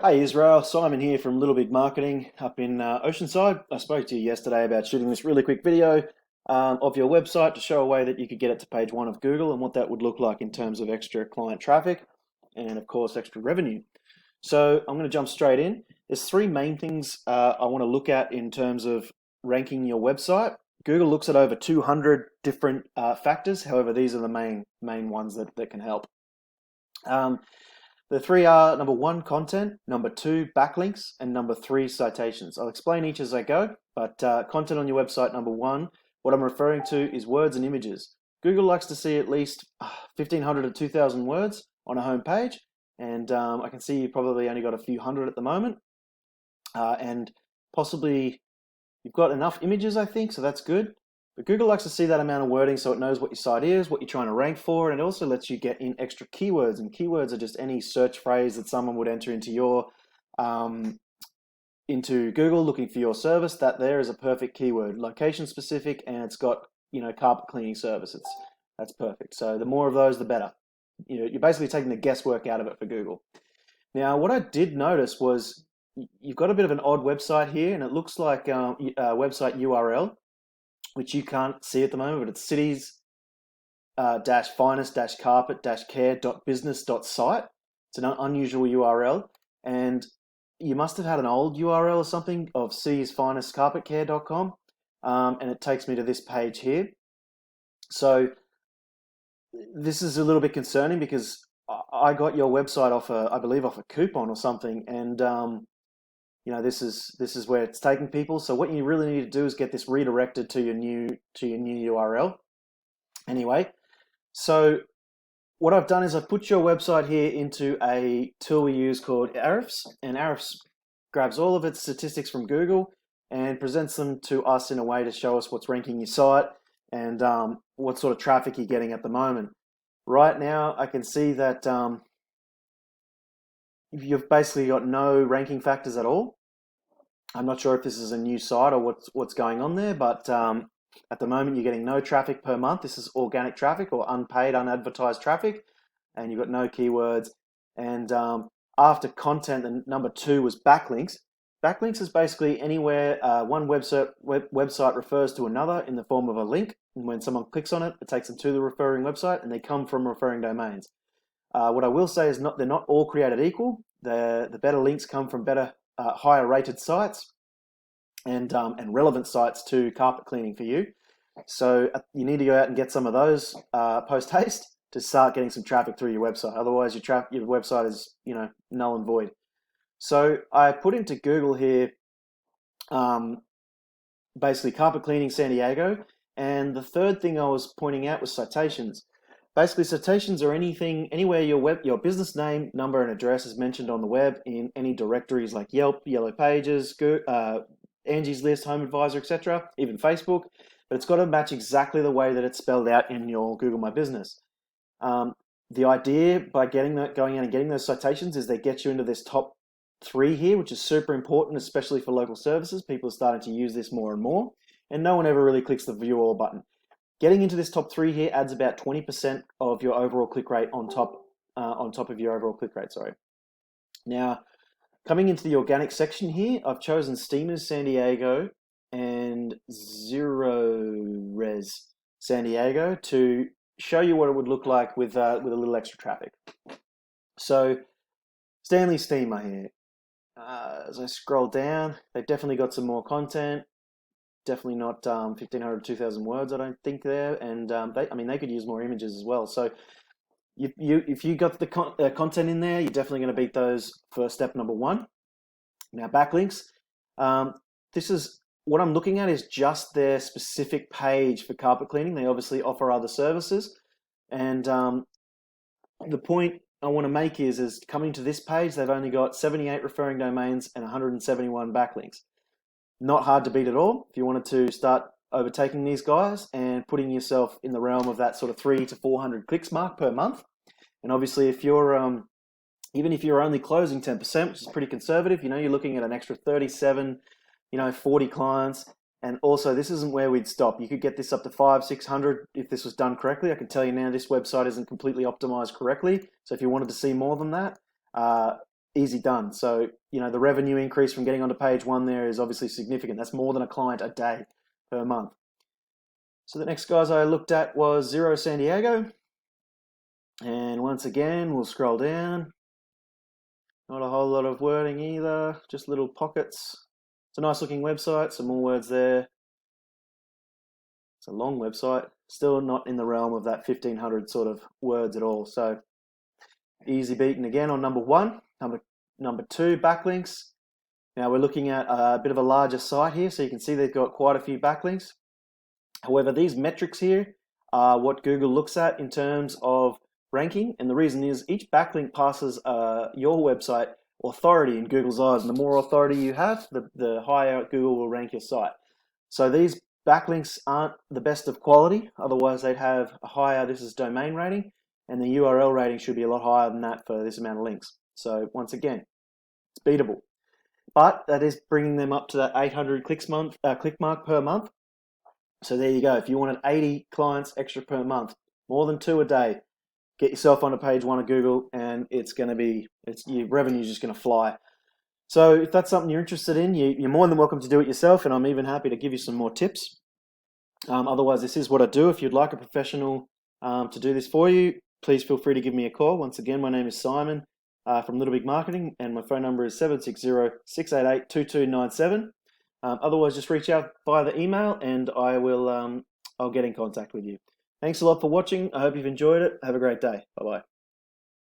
Hey Israel, Simon here from Little Big Marketing up in Oceanside. I spoke to you yesterday about shooting this really quick video of your website to show a way that you could get it to page one of Google and what that would look like in terms of extra client traffic and, of course, extra revenue. So I'm going to jump straight in. There's three main things I want to look at in terms of ranking your website. Google looks at over 200 different factors. However, these are the main ones that can help. The three are number one, content, number two, backlinks, and number three, citations. I'll explain each as I go, but content on your website, number one, what I'm referring to is words and images. Google likes to see at least 1,500 to 2,000 words on a home page, and I can see you probably only got a few hundred at the moment, and possibly you've got enough images, I think, so that's good. But Google likes to see that amount of wording so it knows what your site is, what you're trying to rank for, and it also lets you get in extra keywords. And keywords are just any search phrase that someone would enter into your into Google looking for your service. That there is a perfect keyword, location specific, and it's got carpet cleaning service. That's perfect. So the more of those, the better. You're basically taking the guesswork out of it for Google. Now, what I did notice was you've got a bit of an odd website here, and it looks like a website URL, which you can't see at the moment, but it's cities finest carpet care.business.site. It's an unusual URL, and you must have had an old URL or something of citiesfinestcarpetcare.com, and it takes me to this page here. So this is a little bit concerning because I got your website I believe off a coupon or something, and this is where it's taking people. So what you really need to do is get this redirected to your new URL. Anyway, so what I've done is I've put your website here into a tool we use called Ahrefs, and Ahrefs grabs all of its statistics from Google and presents them to us in a way to show us what's ranking your site and what sort of traffic you're getting at the moment. Right now, I can see that you've basically got no ranking factors at all. I'm not sure if this is a new site or what's going on there, but at the moment you're getting no traffic per month. This is organic traffic or unpaid, unadvertised traffic, and you've got no keywords. And after content, the number two was backlinks. Backlinks is basically anywhere one website refers to another in the form of a link. And when someone clicks on it, it takes them to the referring website, and they come from referring domains. What I will say is they're not all created equal. The better links come from better, higher rated sites and relevant sites to carpet cleaning for you. So you need to go out and get some of those post haste to start getting some traffic through your website. Otherwise, your website is null and void. So I put into Google here basically carpet cleaning San Diego, and the third thing I was pointing out was citations. Basically, citations are anywhere your business name, number, and address is mentioned on the web in any directories like Yelp, Yellow Pages, Angie's List, Home Advisor, etc., even Facebook. But it's got to match exactly the way that it's spelled out in your Google My Business. The idea by going out and getting those citations is they get you into this top three here, which is super important, especially for local services. People are starting to use this more and more, and no one ever really clicks the view all button. Getting into this top three here adds about 20% of your overall click rate on top of your overall click rate. Sorry. Now, coming into the organic section here, I've chosen Steamers San Diego and Zero Res San Diego to show you what it would look like with a little extra traffic. So, Stanley Steamer here. As I scroll down, they've definitely got some more content. Definitely not 1,500 to 2,000 words, I don't think there, and they could use more images as well. So if you got the content in there, you're definitely going to beat those for step number one. Now backlinks, this is what I'm looking at is just their specific page for carpet cleaning. They obviously offer other services, and the point I want to make is coming to this page, they've only got 78 referring domains and 171 backlinks. Not hard to beat at all if you wanted to start overtaking these guys and putting yourself in the realm of that sort of 300 to 400 clicks mark per month. And obviously, if you're even if you're only closing 10%, which is pretty conservative, you're looking at an extra 37, 40 clients. And also, this isn't where we'd stop. You could get this up to 500, 600 if this was done correctly. I can tell you now, this website isn't completely optimized correctly. So if you wanted to see more than that, easy done. So, the revenue increase from getting onto page one there is obviously significant. That's more than a client a day per month. So the next guys I looked at was Zero San Diego. And once again, we'll scroll down. Not a whole lot of wording either, just little pockets. It's a nice looking website, some more words there. It's a long website, still not in the realm of that 1500 sort of words at all. So easy beaten again on number one. Number two, backlinks. Now we're looking at a bit of a larger site here, so you can see they've got quite a few backlinks. However, these metrics here are what Google looks at in terms of ranking, and the reason is each backlink passes your website authority in Google's eyes, and the more authority you have, the higher Google will rank your site. So these backlinks aren't the best of quality, otherwise they'd have a higher, this is domain rating, and the URL rating should be a lot higher than that for this amount of links. So once again, it's beatable. But that is bringing them up to that 800 click mark per month. So there you go. If you wanted 80 clients extra per month, more than 2 a day, get yourself onto page one of Google, and your revenue is just going to fly. So if that's something you're interested in, you're more than welcome to do it yourself, and I'm even happy to give you some more tips. Otherwise, this is what I do. If you'd like a professional to do this for you, please feel free to give me a call. Once again, my name is Simon from Little Big Marketing, and my phone number is 760-688-2297. Otherwise, just reach out via the email, and I'll get in contact with you. Thanks a lot for watching. I hope you've enjoyed it. Have a great day. Bye-bye.